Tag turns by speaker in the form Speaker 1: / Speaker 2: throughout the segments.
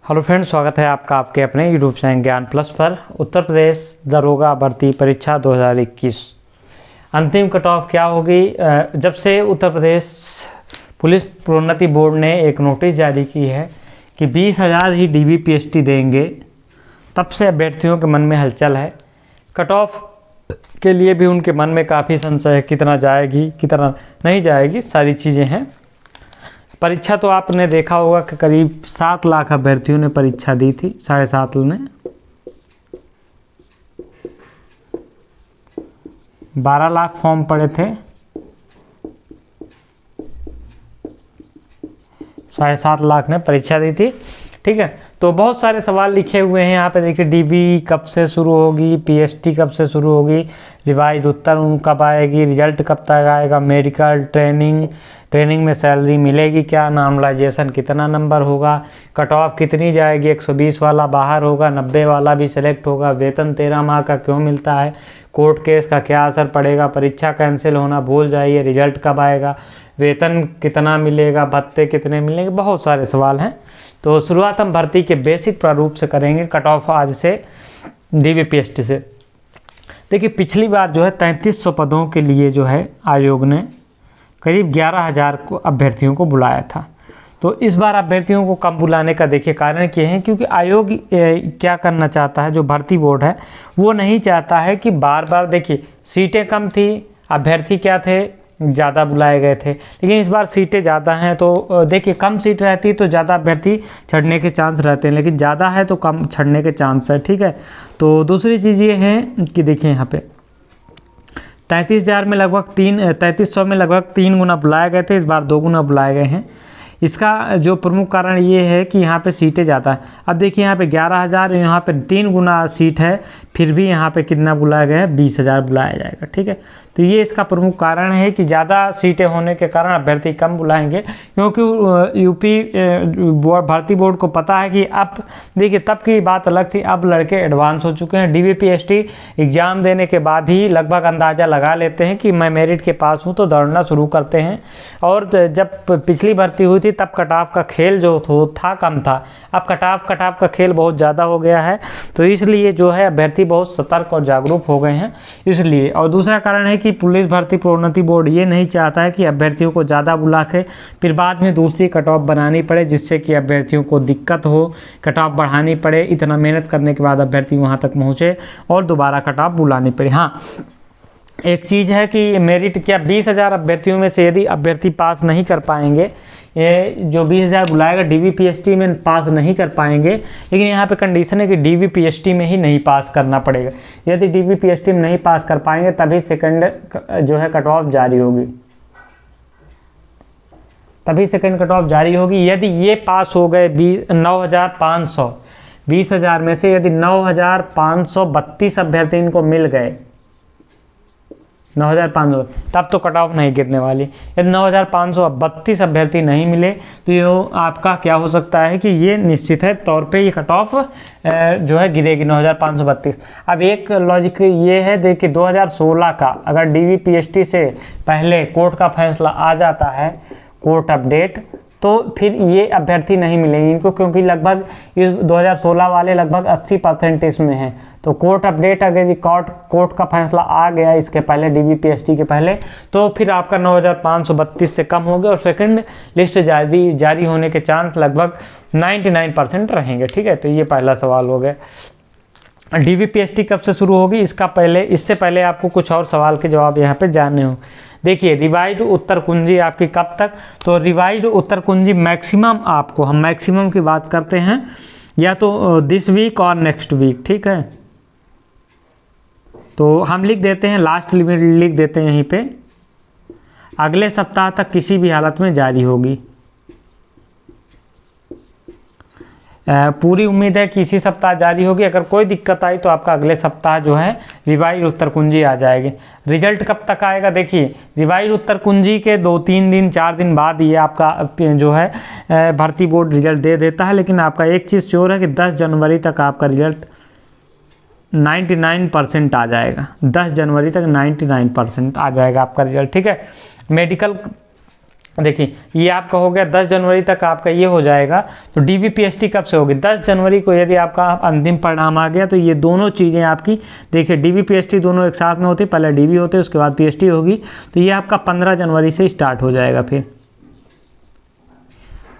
Speaker 1: Hello friends, स्वागत है आपका आपके अपने यूट्यूब चैनल ज्ञान प्लस पर। उत्तर प्रदेश दरोगा भर्ती परीक्षा 2021 अंतिम कट ऑफ क्या होगी? जब से उत्तर प्रदेश पुलिस प्रोन्नति बोर्ड ने एक नोटिस जारी की है कि 20,000 ही DVPST देंगे, तब से अभ्यर्थियों के मन में हलचल है। कट ऑफ के लिए भी उनके मन में काफ़ी संशय है, कितना जाएगी कितना नहीं जाएगी, सारी चीज़ें हैं। परीक्षा तो आपने देखा होगा कि करीब 7 लाख अभ्यर्थियों ने परीक्षा दी थी, 7.5 ने 12 लाख फॉर्म पड़े थे, 7.5 लाख ने परीक्षा दी थी। ठीक है, तो बहुत सारे सवाल लिखे हुए हैं यहाँ पे। देखिए, DV कब से शुरू होगी, PST कब से शुरू होगी, रिवाइज उत्तर कब आएगी, रिजल्ट कब तक आएगा, मेडिकल ट्रेनिंग में सैलरी मिलेगी क्या, नॉर्मलाइजेशन कितना नंबर होगा, कट ऑफ कितनी जाएगी, 120 वाला बाहर होगा, 90 वाला भी सिलेक्ट होगा, वेतन 13 माह का क्यों मिलता है, कोर्ट केस का क्या असर पड़ेगा, परीक्षा कैंसिल होना भूल जाइए, रिजल्ट कब आएगा, वेतन कितना मिलेगा, भत्ते कितने मिलेंगे, बहुत सारे सवाल हैं। तो शुरुआत हम भर्ती के बेसिक प्रारूप से करेंगे, कट ऑफ आज से DVPST से। देखिए, पिछली बार जो है 3300 पदों के लिए जो है आयोग ने करीब 11,000 को अभ्यर्थियों को बुलाया था। तो इस बार अभ्यर्थियों को कम बुलाने का देखिए कारण क्या है, क्योंकि आयोग क्या करना चाहता है, जो भर्ती बोर्ड है वो नहीं चाहता है कि बार बार, देखिए सीटें कम थी, अभ्यर्थी क्या थे, ज़्यादा बुलाए गए थे, लेकिन इस बार सीटें ज़्यादा हैं। तो देखिए, कम सीट रहती तो ज़्यादा अभ्यर्थी छड़ने के चांस रहते हैं, लेकिन ज़्यादा है तो कम छड़ने के चांस है। ठीक है, तो दूसरी चीज़ ये है कि देखिए यहाँ पे 33,000 में लगभग 3300 में लगभग 3 गुना बुलाए गए थे, इस बार 2 गुना बुलाए गए हैं। इसका जो प्रमुख कारण ये है कि यहाँ पे सीटें ज़्यादा है। अब देखिए, यहाँ पे 11,000, यहाँ पे 3 गुना सीट है, फिर भी यहाँ पे कितना बुलाया गया है, 20,000 बुलाया जाएगा। ठीक है, तो ये इसका प्रमुख कारण है कि ज़्यादा सीटें होने के कारण अभ्यर्थी कम बुलाएंगे, क्योंकि यूपी भर्ती बोर्ड को पता है कि अब देखिए, तब की बात अलग थी, अब लड़के एडवांस हो चुके हैं। DVPST एग्ज़ाम देने के बाद ही लगभग अंदाज़ा लगा लेते हैं कि मैं मेरिट के पास हूँ, तो दौड़ना शुरू करते हैं। और जब पिछली भर्ती हुई थी तब कट ऑफ का खेल जो था कम था, अब कट ऑफ का खेल बहुत ज़्यादा हो गया है। तो इसलिए जो है अभ्यर्थी बहुत सतर्क और जागरूक हो गए हैं इसलिए। और दूसरा कारण है कि पुलिस भर्ती प्रोन्नति बोर्ड ये नहीं चाहता है कि अभ्यर्थियों को ज़्यादा बुला के फिर बाद में दूसरी कट ऑफ बनानी पड़े, जिससे कि अभ्यर्थियों को दिक्कत हो, कट ऑफ बढ़ानी पड़े, इतना मेहनत करने के बाद अभ्यर्थी वहाँ तक पहुँचे और दोबारा कट ऑफ बुलानी पड़े। हाँ, एक चीज़ है कि मेरिट क्या 20,000 अभ्यर्थियों में से यदि अभ्यर्थी पास नहीं कर पाएंगे, ये जो 20,000 बुलाएगा DVPST में पास नहीं कर पाएंगे, लेकिन यहाँ पे कंडीशन है कि DVPST में ही नहीं पास करना पड़ेगा। यदि DVPST में नहीं पास कर पाएंगे तभी सेकंड जो है कट ऑफ जारी होगी, तभी सेकंड कट ऑफ जारी होगी। यदि ये पास हो गए 9,500, 20,000 में से यदि 9,532 अभ्यर्थी इनको मिल गए, 9,500, तब तो कट ऑफ नहीं गिरने वाली। यदि 9,532 अभ्यर्थी नहीं मिले तो ये आपका क्या हो सकता है कि ये निश्चित है तौर पे ये कट ऑफ जो है गिरेगी 9,532। अब एक लॉजिक ये है, देखिए 2016 का अगर DVPST से पहले कोर्ट का फैसला आ जाता है, कोर्ट अपडेट, तो फिर ये अभ्यर्थी नहीं मिलेंगे इनको, क्योंकि लगभग ये 2016 वाले लगभग 80% इसमें हैं। तो कोर्ट अपडेट अगर कोर्ट का फैसला आ गया इसके पहले, DVPST के पहले, तो फिर आपका 9,532 से कम हो गया और सेकंड लिस्ट जारी होने के चांस लगभग 99% रहेंगे। ठीक है, तो ये पहला सवाल हो गया। DVPST कब से शुरू होगी, इससे पहले आपको कुछ और सवाल के जवाब यहाँ पे जानने हो। देखिए, रिवाइज्ड उत्तर कुंजी आपकी कब तक, तो रिवाइज्ड उत्तर कुंजी मैक्सिमम आपको, हम मैक्सिमम की बात करते हैं, या तो दिस वीक और नेक्स्ट वीक। ठीक है, तो हम लिख देते हैं, लास्ट लिमिट लिख देते हैं यहीं पे, अगले सप्ताह तक किसी भी हालत में जारी होगी। पूरी उम्मीद है कि इसी सप्ताह जारी होगी। अगर कोई दिक्कत आई तो आपका अगले सप्ताह जो है रिवाइज उत्तर कुंजी आ जाएगी। रिजल्ट कब तक आएगा, देखिए रिवाइज उत्तर कुंजी के 2-3 दिन 4 दिन बाद ये आपका जो है भर्ती बोर्ड रिजल्ट दे देता है। लेकिन आपका एक चीज़ श्योर है कि 10 जनवरी तक आपका रिजल्ट 99% आ जाएगा। 10 जनवरी तक 99% आ जाएगा आपका रिजल्ट। ठीक है, मेडिकल देखिए ये आपका हो गया 10 जनवरी तक आपका ये हो जाएगा। तो DVPST कब से होगी? 10 जनवरी को यदि आपका अंतिम परिणाम आ गया तो ये दोनों चीज़ें आपकी, देखिए DVPST दोनों एक साथ में होती, पहले DV होते उसके बाद PST होगी। तो ये आपका 15 जनवरी से स्टार्ट हो जाएगा फिर,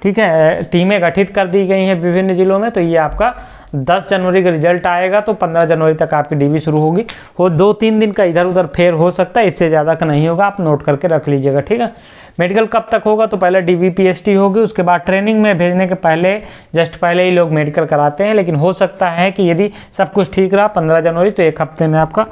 Speaker 1: ठीक है। टीमें गठित कर दी गई हैं विभिन्न जिलों में। तो ये आपका 10 जनवरी का रिजल्ट आएगा तो 15 जनवरी तक आपकी DV शुरू होगी। वो 2-3 दिन का इधर उधर फेर हो सकता है, इससे ज़्यादा का नहीं होगा, आप नोट करके रख लीजिएगा, ठीक है। मेडिकल कब तक होगा? तो पहले DVPST होगी, उसके बाद ट्रेनिंग में भेजने के पहले, जस्ट पहले ही लोग मेडिकल कराते हैं। लेकिन हो सकता है कि यदि सब कुछ ठीक रहा 15 जनवरी तो एक हफ्ते में आपका,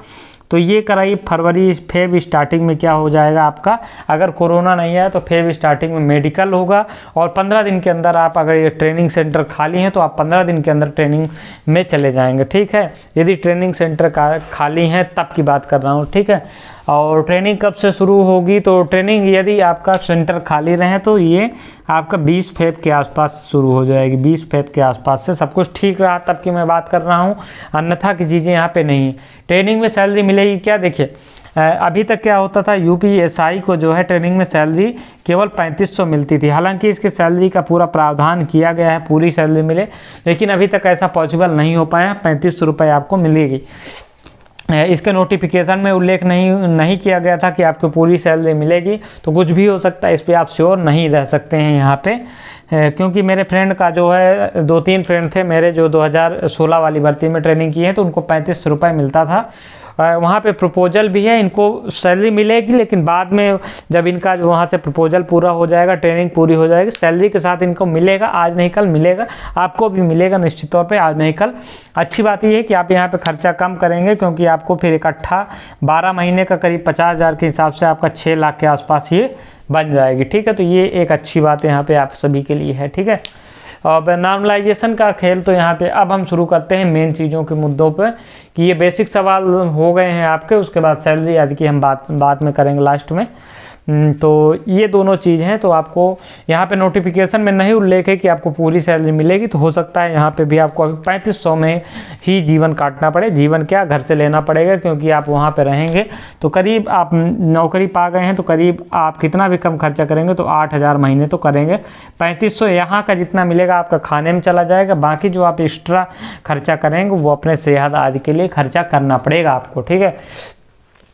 Speaker 1: तो ये कराइए। फरवरी फेब स्टार्टिंग में क्या हो जाएगा आपका, अगर कोरोना नहीं है तो फेब स्टार्टिंग में मेडिकल होगा। और 15 दिन के अंदर आप, अगर ये ट्रेनिंग सेंटर खाली हैं तो आप 15 दिन के अंदर ट्रेनिंग में चले जाएंगे, ठीक है। यदि ट्रेनिंग सेंटर खाली हैं तब की बात कर रहा हूँ, ठीक है। और ट्रेनिंग कब से शुरू होगी? तो ट्रेनिंग यदि आपका सेंटर खाली रहे तो ये आपका 20 फेब के आसपास शुरू हो जाएगी। 20 फेब के आसपास से सब कुछ ठीक रहा तब की मैं बात कर रहा हूँ, अन्यथा की चीज़ें यहाँ पे नहीं। ट्रेनिंग में सैलरी मिलेगी क्या? देखिए अभी तक क्या होता था, UPSI को जो है ट्रेनिंग में सैलरी केवल 3500 मिलती थी। हालांकि इसकी सैलरी का पूरा प्रावधान किया गया है, पूरी सैलरी मिले, लेकिन अभी तक ऐसा पॉसिबल नहीं हो पाया। 3500 रुपये आपको मिलेगी। इसके नोटिफिकेशन में उल्लेख नहीं किया गया था कि आपको पूरी सैलरी मिलेगी, तो कुछ भी हो सकता है, इस पर आप श्योर नहीं रह सकते हैं यहाँ पे। क्योंकि मेरे फ्रेंड का जो है 2-3 फ्रेंड थे मेरे जो 2016 वाली भर्ती में ट्रेनिंग की है, तो उनको 3500 रुपये मिलता था। वहाँ पे प्रपोजल भी है, इनको सैलरी मिलेगी, लेकिन बाद में जब इनका जो वहाँ से प्रपोजल पूरा हो जाएगा, ट्रेनिंग पूरी हो जाएगी, सैलरी के साथ इनको मिलेगा, आज नहीं कल मिलेगा, आपको भी मिलेगा निश्चित तौर पे, आज नहीं कल। अच्छी बात ये है कि आप यहाँ पे खर्चा कम करेंगे, क्योंकि आपको फिर इकट्ठा 12 महीने का करीब 50,000 के हिसाब से आपका 6 लाख के आसपास ये बन जाएगी, ठीक है। तो ये एक अच्छी बात है यहाँ पे आप सभी के लिए है, ठीक है। और नॉर्मलाइजेशन का खेल तो यहाँ पे अब हम शुरू करते हैं मेन चीज़ों के मुद्दों पे, कि ये बेसिक सवाल हो गए हैं आपके, उसके बाद सैलरी आदि की हम बात में करेंगे लास्ट में। तो ये दोनों चीज़ हैं। तो आपको यहाँ पे नोटिफिकेशन में नहीं उल्लेख है कि आपको पूरी सैलरी मिलेगी, तो हो सकता है यहाँ पे भी आपको अभी 3500 में ही जीवन काटना पड़े। जीवन क्या, घर से लेना पड़ेगा, क्योंकि आप वहाँ पे रहेंगे। तो करीब आप नौकरी पा गए हैं तो करीब आप कितना भी कम खर्चा करेंगे तो 8000 महीने तो करेंगे। 3500 यहाँ का जितना मिलेगा आपका खाने में चला जाएगा, बाकी जो आप एक्स्ट्रा खर्चा करेंगे वो अपने सेहत आदि के लिए खर्चा करना पड़ेगा आपको, ठीक है।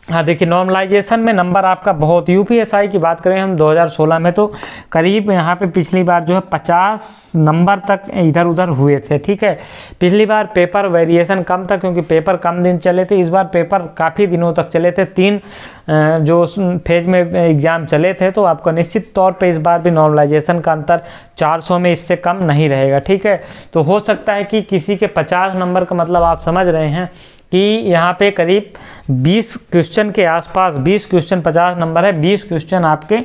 Speaker 1: हाँ देखिए, नॉर्मलाइजेशन में नंबर आपका बहुत, UPSI की बात करें हम 2016 में तो करीब यहाँ पे पिछली बार जो है 50 नंबर तक इधर उधर हुए थे, ठीक है। पिछली बार पेपर वेरिएशन कम था, क्योंकि पेपर कम दिन चले थे। इस बार पेपर काफ़ी दिनों तक चले थे, 3 जो फेज में एग्ज़ाम चले थे। तो आपका निश्चित तौर पे इस बार भी नॉर्मलाइजेशन का अंतर 400 में इससे कम नहीं रहेगा, ठीक है। तो हो सकता है कि किसी के 50 नंबर का मतलब आप समझ रहे हैं कि यहाँ पे करीब 20 क्वेश्चन के आसपास, 20 क्वेश्चन 50 नंबर है, 20 क्वेश्चन आपके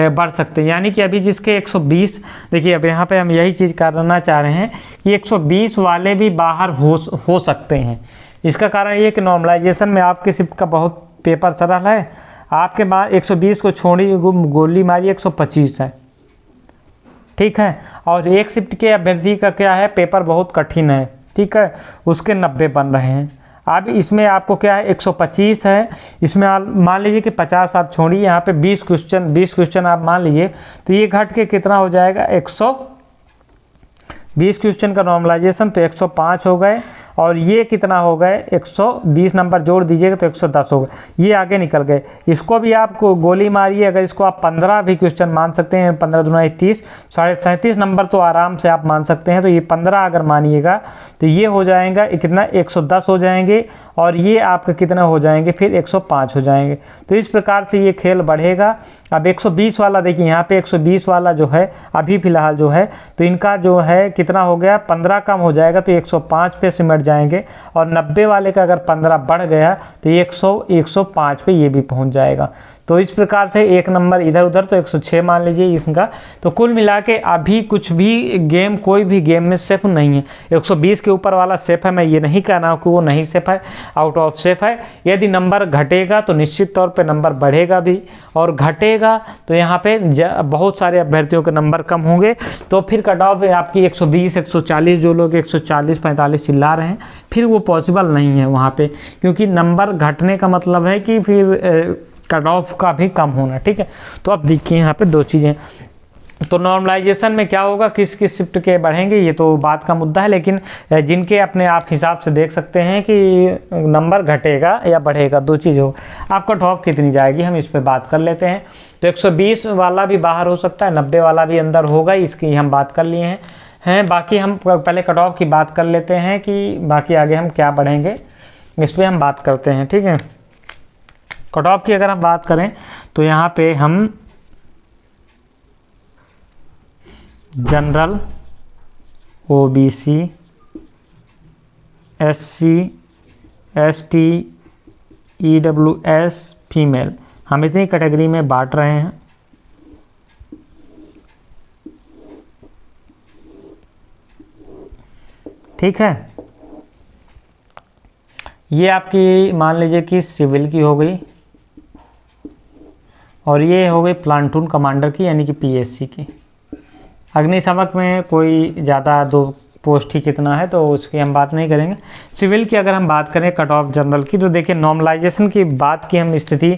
Speaker 1: बढ़ सकते हैं। यानी कि अभी जिसके 120, देखिए अब यहाँ पे हम यही चीज़ करना चाह रहे हैं कि 120 वाले भी बाहर हो सकते हैं। इसका कारण ये कि नॉर्मलाइजेशन में आपके शिफ्ट का बहुत पेपर सरल है। आपके बाद 120 को छोड़िए, गोली मारिए 125 है, ठीक है। और एक शिफ्ट के अभ्यर्थी का क्या है, पेपर बहुत कठिन है, ठीक है, उसके 90 बन रहे हैं। अब इसमें आपको क्या है, 125 है, इसमें मान लीजिए कि 50 आप छोड़िए, यहाँ पे 20 क्वेश्चन आप मान लीजिए, तो ये घट के कितना हो जाएगा, 120 क्वेश्चन का नॉर्मलाइजेशन तो 105 हो गए, और ये कितना हो गए, 120 नंबर जोड़ दीजिएगा तो 110 हो गए। ये आगे निकल गए। इसको भी आपको गोली मारिए, अगर इसको आप 15 भी क्वेश्चन मान सकते हैं, 15 दूना 30, 37.5 नंबर तो आराम से आप मान सकते हैं। तो ये 15 अगर मानिएगा तो ये हो जाएगा कितना, 110 हो जाएंगे, और ये आपका कितना हो जाएंगे, फिर 105 हो जाएंगे। तो इस प्रकार से ये खेल बढ़ेगा। अब 120 वाला देखिए, यहाँ पे 120 वाला जो है अभी फ़िलहाल जो है, तो इनका जो है कितना हो गया, 15 कम हो जाएगा तो 105 पे सिमट जाएंगे, और 90 वाले का अगर 15 बढ़ गया तो 105 पे ये भी पहुँच जाएगा। तो इस प्रकार से एक नंबर इधर उधर तो 106 मान लीजिए इसका। तो कुल मिला के अभी कुछ भी गेम, कोई भी गेम में सेफ नहीं है। 120 के ऊपर वाला सेफ है, मैं ये नहीं कह रहा हूँ कि वो नहीं सेफ है, आउट ऑफ सेफ है। यदि नंबर घटेगा तो निश्चित तौर पे नंबर बढ़ेगा भी, और घटेगा तो यहाँ पे बहुत सारे अभ्यर्थियों के नंबर कम होंगे, तो फिर कट ऑफ आपकी 120 140, जो लोग 140 45 चिल्ला रहे हैं, फिर वो पॉसिबल नहीं है वहाँ पे, क्योंकि नंबर घटने का मतलब है कि फिर कट ऑफ का भी कम होना, ठीक है। तो अब देखिए यहाँ पे दो चीज़ें, तो नॉर्मलाइजेशन में क्या होगा, किस किस शिफ्ट के बढ़ेंगे ये तो बात का मुद्दा है, लेकिन जिनके अपने आप हिसाब से देख सकते हैं कि नंबर घटेगा या बढ़ेगा, दो चीज़ हो। आप कट ऑफ कितनी जाएगी हम इस पे बात कर लेते हैं। तो 120 वाला भी बाहर हो सकता है, 90 वाला भी अंदर होगा, इसकी हम बात कर लिए हैं। बाकी हम पहले कट ऑफ की बात कर लेते हैं कि बाकी आगे हम क्या बढ़ेंगे इस पर हम बात करते हैं, ठीक है। कट ऑफ की अगर हम बात करें तो यहाँ पे हम general, OBC, SC, ST, EWS, female, हम इतनी कैटेगरी में बांट रहे हैं। ठीक है, ये आपकी मान लीजिए कि सिविल की हो गई और ये हो गई प्लाटून कमांडर की यानी कि PSC की। अग्निशामक में कोई ज़्यादा दो पोस्ट ही कितना है तो उसकी हम बात नहीं करेंगे। सिविल की अगर हम बात करें कट ऑफ जनरल की, तो देखिए नॉर्मलाइजेशन की बात की हम स्थिति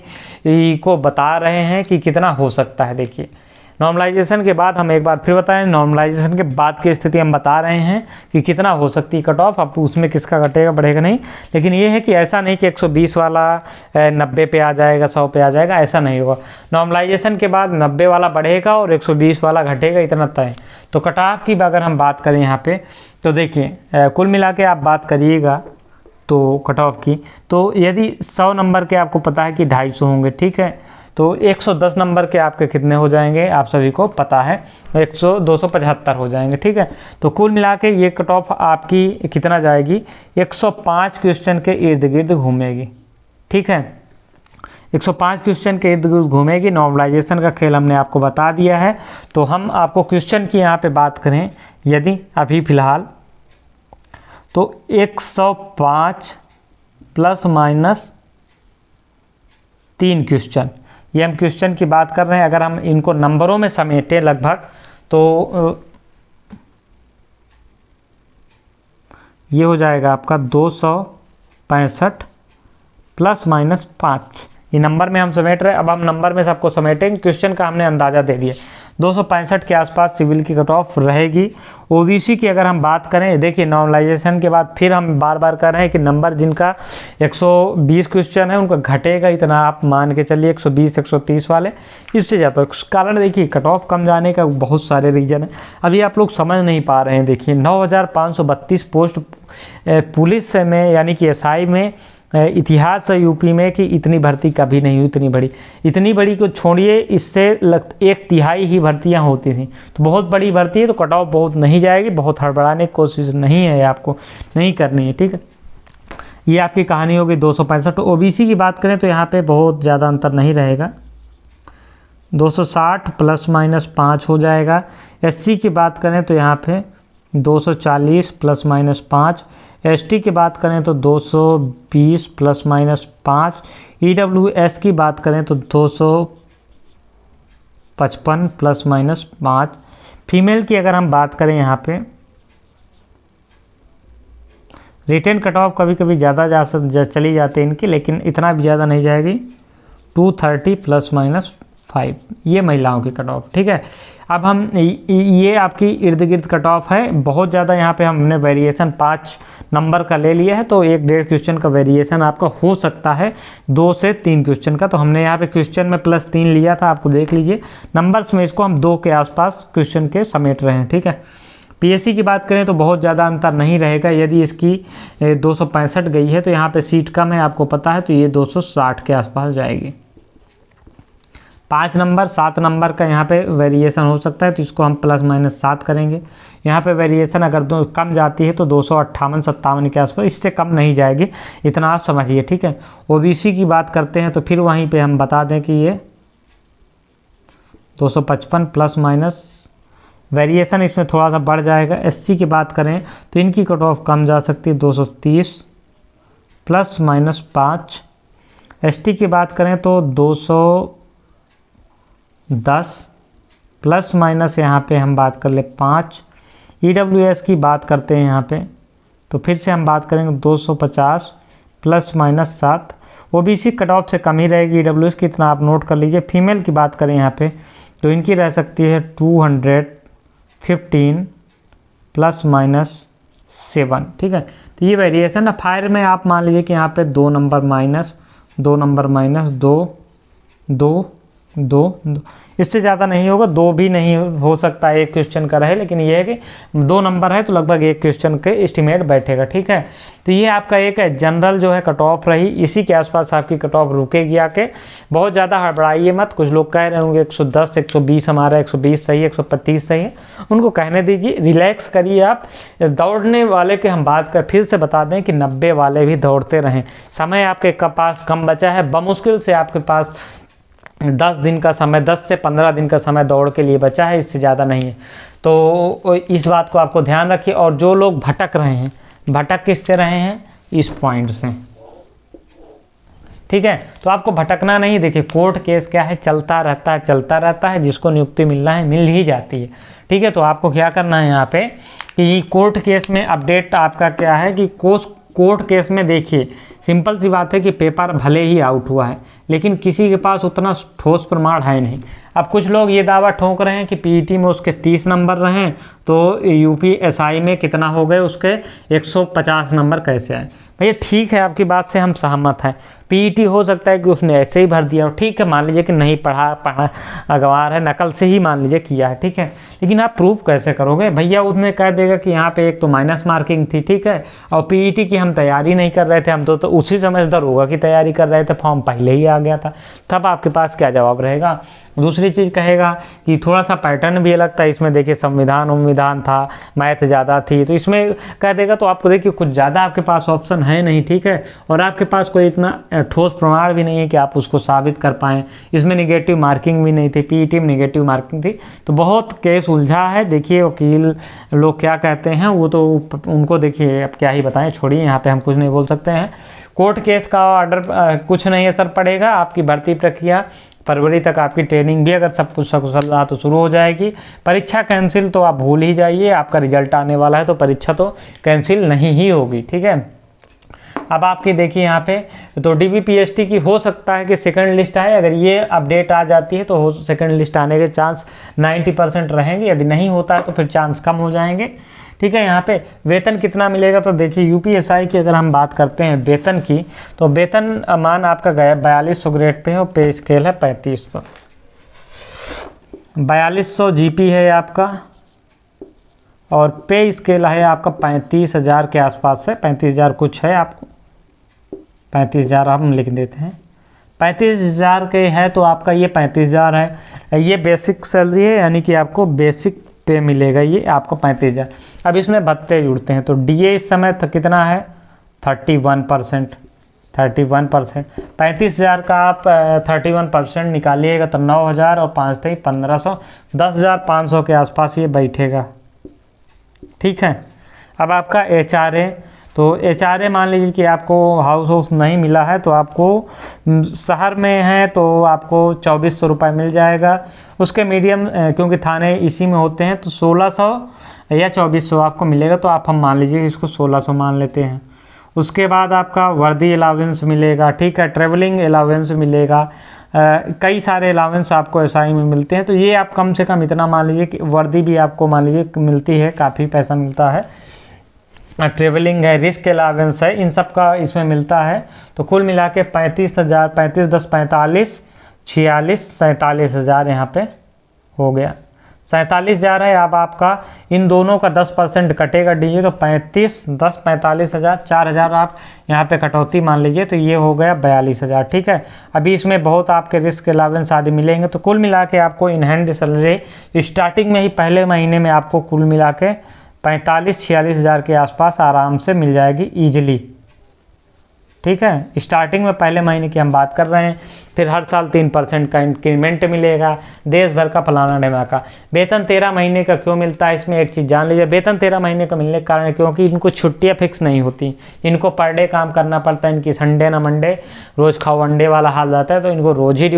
Speaker 1: को बता रहे हैं कि कितना हो सकता है। देखिए नॉर्मलाइजेशन के बाद हम एक बार फिर बताएं, नॉर्मलाइजेशन के बाद की स्थिति हम बता रहे हैं कि कितना हो सकती है कट ऑफ। अब उसमें किसका घटेगा बढ़ेगा नहीं, लेकिन ये है कि ऐसा नहीं कि 120 वाला 90 पे आ जाएगा, 100 पे आ जाएगा, ऐसा नहीं होगा। नॉर्मलाइजेशन के बाद 90 वाला बढ़ेगा और 120 वाला घटेगा, इतना तय। तो कट ऑफ की अगर हम बात करें यहाँ पे, तो देखिए कुल मिला के आप बात करिएगा तो कट ऑफ की, तो यदि 100 नंबर के आपको पता है कि 250 होंगे, ठीक है, तो 110 नंबर के आपके कितने हो जाएंगे आप सभी को पता है, 275 हो जाएंगे, ठीक है। तो कुल मिला के ये कट ऑफ आपकी कितना जाएगी, 105 क्वेश्चन के इर्द गिर्द घूमेगी, ठीक है। 105 क्वेश्चन के इर्द गिर्द घूमेगी। नॉर्मलाइजेशन का खेल हमने आपको बता दिया है। तो हम आपको क्वेश्चन की यहाँ पे बात करें यदि अभी फ़िलहाल, तो 105 प्लस माइनस 3 क्वेश्चन, ये हम क्वेश्चन की बात कर रहे हैं। अगर हम इनको नंबरों में समेटें लगभग, तो ये हो जाएगा आपका 265 प्लस माइनस 5। ये नंबर में हम समेट रहे हैं, अब हम नंबर में सबको समेटेंगे। क्वेश्चन का हमने अंदाज़ा दे दिया, 265 के आसपास सिविल की कट ऑफ रहेगी। OBC की अगर हम बात करें, देखिए नॉर्मलाइजेशन के बाद फिर हम बार बार कर रहे हैं कि नंबर जिनका 120 क्वेश्चन है उनका घटेगा इतना, आप मान के चलिए 120 130 वाले, इससे ज़्यादा। कारण देखिए कट ऑफ कम जाने का बहुत सारे रीज़न है, अभी आप लोग समझ नहीं पा रहे हैं। देखिए 9532 पोस्ट पुलिस में यानी कि SI में, इतिहास यूपी में कि इतनी भर्ती कभी नहीं हुई, इतनी बड़ी को छोड़िए, इससे 1/3 ही भर्तियां होती थी। तो बहुत बड़ी भर्ती है, तो कट ऑफ बहुत नहीं जाएगी, बहुत हड़बड़ाने की कोशिश नहीं है, आपको नहीं करनी है, ठीक है। ये आपकी कहानी होगी 265। तो OBC की बात करें तो यहाँ पे बहुत ज़्यादा अंतर नहीं रहेगा, 260 प्लस माइनस 5 हो जाएगा। SC की बात करें तो यहाँ पे 240 प्लस माइनस 5। ST की बात करें तो 220 प्लस माइनस 5। EWS की बात करें तो 255 प्लस माइनस 5। फीमेल की अगर हम बात करें यहाँ पे, रिटेन कट ऑफ कभी कभी ज़्यादा चली जाती है इनकी, लेकिन इतना भी ज़्यादा नहीं जाएगी, 230 प्लस माइनस 5, ये महिलाओं की कट ऑफ, ठीक है। अब हम ये आपकी इर्द गिर्द कट ऑफ है, बहुत ज़्यादा यहाँ पे हमने वेरिएशन 5 नंबर का ले लिया है, तो 1-1.5 क्वेश्चन का वेरिएशन आपका हो सकता है 2 से 3 क्वेश्चन का। तो हमने यहाँ पे क्वेश्चन में +3 लिया था, आपको देख लीजिए नंबर्स में इसको हम 2 के आसपास क्वेश्चन के समेट रहे हैं, ठीक है। PSC की बात करें तो बहुत ज़्यादा अंतर नहीं रहेगा, यदि इसकी 265 गई है तो यहाँ पे सीट कम है आपको पता है, तो ये 260 के आसपास जाएगी। 5 नंबर 7 नंबर का यहाँ पे वेरिएशन हो सकता है, तो इसको हम प्लस माइनस 7 करेंगे। यहाँ पे वेरिएशन अगर कम जाती है तो 258-57 के आसपास, इससे कम नहीं जाएगी, इतना आप समझिए, ठीक है। OBC की बात करते हैं तो फिर वहीं पे हम बता दें कि ये 255 प्लस माइनस, वेरिएशन इसमें थोड़ा सा बढ़ जाएगा। SC की बात करें तो इनकी कट ऑफ कम जा सकती है, 230 प्लस माइनस 5। ST की बात करें तो 210 प्लस माइनस यहाँ पे हम बात कर ले 5। EWS की बात करते हैं यहाँ पे, तो फिर से हम बात करेंगे 250 plus minus 7। OBC cut off से कम ही रहेगी, ईडब्ल्यूएस की इतना आप नोट कर लीजिए। फीमेल की बात करें यहाँ पे तो इनकी रह सकती है 215 ±7, ठीक है। तो ये वेरिएशन है। फायर में आप मान लीजिए कि यहाँ पे 2 नंबर माइनस 2 नंबर माइनस 2 2 2 2, इससे ज़्यादा नहीं होगा, 2 भी नहीं हो सकता है, एक क्वेश्चन का रहे, लेकिन ये है कि 2 नंबर है तो लगभग एक क्वेश्चन के एस्टिमेट बैठेगा, ठीक है। तो ये आपका एक है जनरल जो है कट ऑफ रही, इसी के आसपास आपकी कट ऑफ रुकेगी आके। बहुत ज़्यादा हड़बड़ाइए मत, कुछ लोग कह रहे होंगे 110 120 हमारा 120 सही है 125 सही है, उनको कहने दीजिए, रिलैक्स करिए आप। दौड़ने वाले के हम बात कर फिर से बता दें कि 90 वाले भी दौड़ते रहें। समय आपके पास कम बचा है, बमुश्किल से आपके पास 10 दिन का समय, 10 से 15 दिन का समय दौड़ के लिए बचा है, इससे ज़्यादा नहीं है। तो इस बात को आपको ध्यान रखिए। और जो लोग भटक रहे हैं, भटक किससे रहे हैं? इस पॉइंट से, ठीक है। तो आपको भटकना नहीं। देखिए कोर्ट केस क्या है, चलता रहता है चलता रहता है, जिसको नियुक्ति मिलना है मिल ही जाती है, ठीक है। तो आपको क्या करना है यहाँ पे कि कोर्ट केस में अपडेट आपका क्या है कि कोर्ट केस में देखिए सिंपल सी बात है कि पेपर भले ही आउट हुआ है, लेकिन किसी के पास उतना ठोस प्रमाण है नहीं। अब कुछ लोग ये दावा ठोक रहे हैं कि पीईटी में उसके 30 नंबर रहें तो यूपीएसआई में कितना हो गए उसके 150 नंबर कैसे आए। भैया ठीक है, आपकी बात से हम सहमत हैं। पीईटी हो सकता है कि उसने ऐसे ही भर दिया हो, ठीक है, मान लीजिए कि नहीं पढ़ा अगवार है, नकल से ही मान लीजिए किया है, ठीक है। लेकिन आप प्रूफ कैसे करोगे? भैया उसने कह देगा कि यहाँ पे एक तो माइनस मार्किंग थी, ठीक है, और पीईटी की हम तैयारी नहीं कर रहे थे, हम तो उसी समय से डर होगा कि तैयारी कर रहे थे, फॉर्म पहले ही आ गया था, तब आपके पास क्या जवाब रहेगा? दूसरी चीज़ कहेगा कि थोड़ा सा पैटर्न भी अलग था, इसमें देखिए संविधान था, मैथ ज़्यादा थी, तो इसमें कह देगा। तो आपको देखिए कुछ ज़्यादा आपके पास ऑप्शन है नहीं, ठीक है, और आपके पास कोई इतना ठोस प्रमाण भी नहीं है कि आप उसको साबित कर पाएँ। इसमें निगेटिव मार्किंग भी नहीं थी, पीईटी में निगेटिव मार्किंग थी, तो बहुत केस उलझा है। देखिए वकील लोग क्या कहते हैं वो तो उनको देखिए अब क्या ही बताएं, छोड़िए, यहाँ पे हम कुछ नहीं बोल सकते हैं। कोर्ट केस का ऑर्डर कुछ नहीं असर पड़ेगा, आपकी भर्ती प्रक्रिया फरवरी तक, आपकी ट्रेनिंग भी अगर सब कुछ सकुशल रहा तो शुरू हो जाएगी। परीक्षा कैंसिल तो आप भूल ही जाइए, आपका रिजल्ट आने वाला है तो परीक्षा तो कैंसिल नहीं ही होगी, ठीक है। अब आपकी देखिए यहाँ पे तो डीबीपीएसटी की हो सकता है कि सेकंड लिस्ट आए, अगर ये अपडेट आ जाती है तो सेकंड लिस्ट आने के चांस 90% रहेंगे, यदि नहीं होता है तो फिर चांस कम हो जाएंगे, ठीक है। यहाँ पे वेतन कितना मिलेगा तो देखिए यूपीएसआई की अगर हम बात करते हैं वेतन की, तो वेतन मान आपका गया 4200 ग्रेड पे है और पे स्केल है 3500, 4200 जीपी है आपका, और पे स्केल है आपका 35,000 के आसपास है, 35,000 कुछ है, आपको 35,000 हम लिख देते हैं, 35,000 के है तो आपका ये 35,000 है। ये बेसिक सैलरी है, यानी कि आपको बेसिक पे मिलेगा ये आपको 35,000। अब इसमें भत्ते जुड़ते हैं तो डीए इस समय कितना है 31%, 35,000 का आप 31% निकालिएगा तो 9,000 और 5 थे 1,500, 10,500 के आसपास ये बैठेगा, ठीक है। अब आपका एचआरए, तो एचआरए मान लीजिए कि आपको हाउस नहीं मिला है तो आपको शहर में है तो आपको 2,400 रुपये मिल जाएगा। उसके मीडियम क्योंकि थाने इसी में होते हैं तो 1,600 या 2,400 आपको मिलेगा, तो आप हम मान लीजिए इसको 1,600 मान लेते हैं। उसके बाद आपका वर्दी अलावेंस मिलेगा, ठीक है, ट्रेवलिंग अलावेंस मिलेगा, कई सारे अलावेंस आपको एसआई में मिलते हैं, तो ये आप कम से कम इतना मान लीजिए कि वर्दी भी आपको मान लीजिए मिलती है, काफ़ी पैसा मिलता है, ट्रेवलिंग है, रिस्क अलावेंस है, इन सब का इसमें मिलता है। तो कुल मिला के 35,000, 35 10 45 46 47,000 यहाँ पे हो गया, 47,000 है। अब आपका इन दोनों का 10% कटेगा डीए, तो 35 10 45,000, 4,000 आप यहाँ पे कटौती मान लीजिए, तो ये हो गया 42,000, ठीक है। अभी इसमें बहुत आपके रिस्क अलावेंस आदि मिलेंगे, तो कुल मिला के आपको इन हैंड सैलरी स्टार्टिंग में ही पहले महीने में आपको कुल मिला के 45-46,000 के आसपास आराम से मिल जाएगी ईजिली, ठीक है। स्टार्टिंग में पहले महीने की हम बात कर रहे हैं, फिर हर साल 3% का इंक्रीमेंट मिलेगा, देश भर का फलाना ढिमाका। वेतन 13 महीने का क्यों मिलता है, इसमें एक चीज़ जान लीजिए। वेतन 13 महीने का मिलने का कारण है क्योंकि इनको छुट्टियाँ फिक्स नहीं होती, इनको पर डे काम करना पड़ता है। इनकी संडे ना मंडे रोज़ खाओ अंडे वाला हाल जाता है, तो इनको रोज़ ही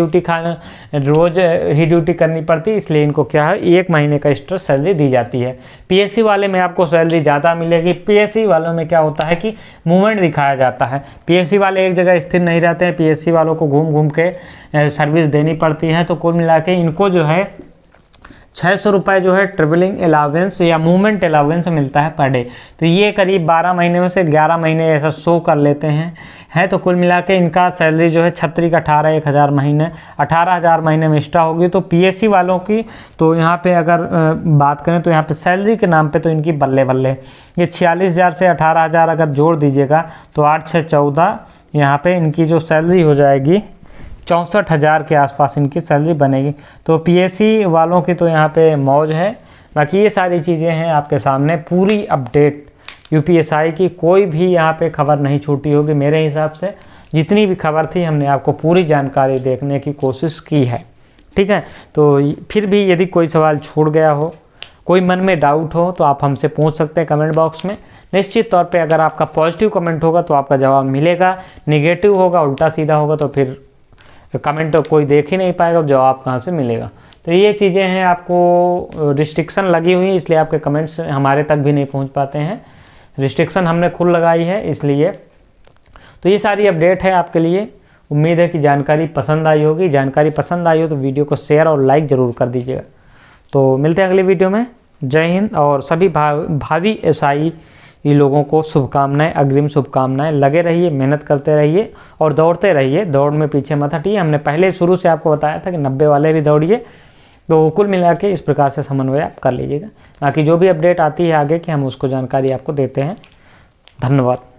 Speaker 1: ड्यूटी करनी पड़ती है। इसलिए इनको क्या है, 1 महीने का एक्स्ट्रा सैलरी दी जाती है। पीएससी वाले में आपको सैलरी ज़्यादा मिलेगी। पीएससी वालों में क्या होता है कि मूवमेंट दिखाया जाता है। पीएससी वाले एक जगह स्थिर नहीं रहते हैं, पीएससी वालों को घूम घूम के सर्विस देनी पड़ती है। तो कुल मिला के इनको जो है 600 रुपये जो है ट्रेवलिंग अलाउंस या मूवमेंट अलाउंस मिलता है पर डे। तो ये करीब 12 महीने में से 11 महीने ऐसा शो कर लेते हैं। तो कुल मिला के इनका सैलरी जो है 36 18 1000 महीने 18,000 महीने में एक्स्ट्रा होगी। तो पीएससी वालों की तो यहाँ पे अगर बात करें तो यहाँ पे सैलरी के नाम पे तो इनकी बल्ले बल्ले, ये 46,000 से 18,000 अगर जोड़ दीजिएगा तो 8 6 14 यहाँ पे इनकी जो सैलरी हो जाएगी 64,000 के आसपास इनकी सैलरी बनेगी। तो पीएससी वालों की तो यहाँ पे मौज है। बाकी ये सारी चीज़ें हैं आपके सामने, पूरी अपडेट यूपीएसआई की कोई भी यहाँ पे खबर नहीं छूटी होगी। मेरे हिसाब से जितनी भी खबर थी हमने आपको पूरी जानकारी देखने की कोशिश की है, ठीक है। तो फिर भी यदि कोई सवाल छूट गया हो, कोई मन में डाउट हो, तो आप हमसे पूछ सकते हैं कमेंट बॉक्स में। निश्चित तौर पे अगर आपका पॉजिटिव कमेंट होगा तो आपका जवाब मिलेगा, नेगेटिव होगा उल्टा सीधा होगा तो फिर कमेंट कोई देख ही नहीं पाएगा, जवाब कहाँ से मिलेगा। तो ये चीज़ें हैं, आपको रिस्ट्रिक्शन लगी हुई इसलिए आपके कमेंट्स हमारे तक भी नहीं पहुँच पाते हैं। रिस्ट्रिक्शन हमने खुद लगाई है इसलिए। तो ये सारी अपडेट है आपके लिए। उम्मीद है कि जानकारी पसंद आई होगी। जानकारी पसंद आई हो तो वीडियो को शेयर और लाइक ज़रूर कर दीजिएगा। तो मिलते हैं अगली वीडियो में। जय हिंद। और सभी भावी एसआई लोगों को शुभकामनाएं, अग्रिम शुभकामनाएं। लगे रहिए, मेहनत करते रहिए और दौड़ते रहिए, दौड़ में पीछे मत हटिए। हमने पहले शुरू से आपको बताया था कि 90 वाले भी दौड़िए। तो कुल मिला के इस प्रकार से समन्वय आप कर लीजिएगा। बाकी जो भी अपडेट आती है आगे की हम उसको जानकारी आपको देते हैं। धन्यवाद।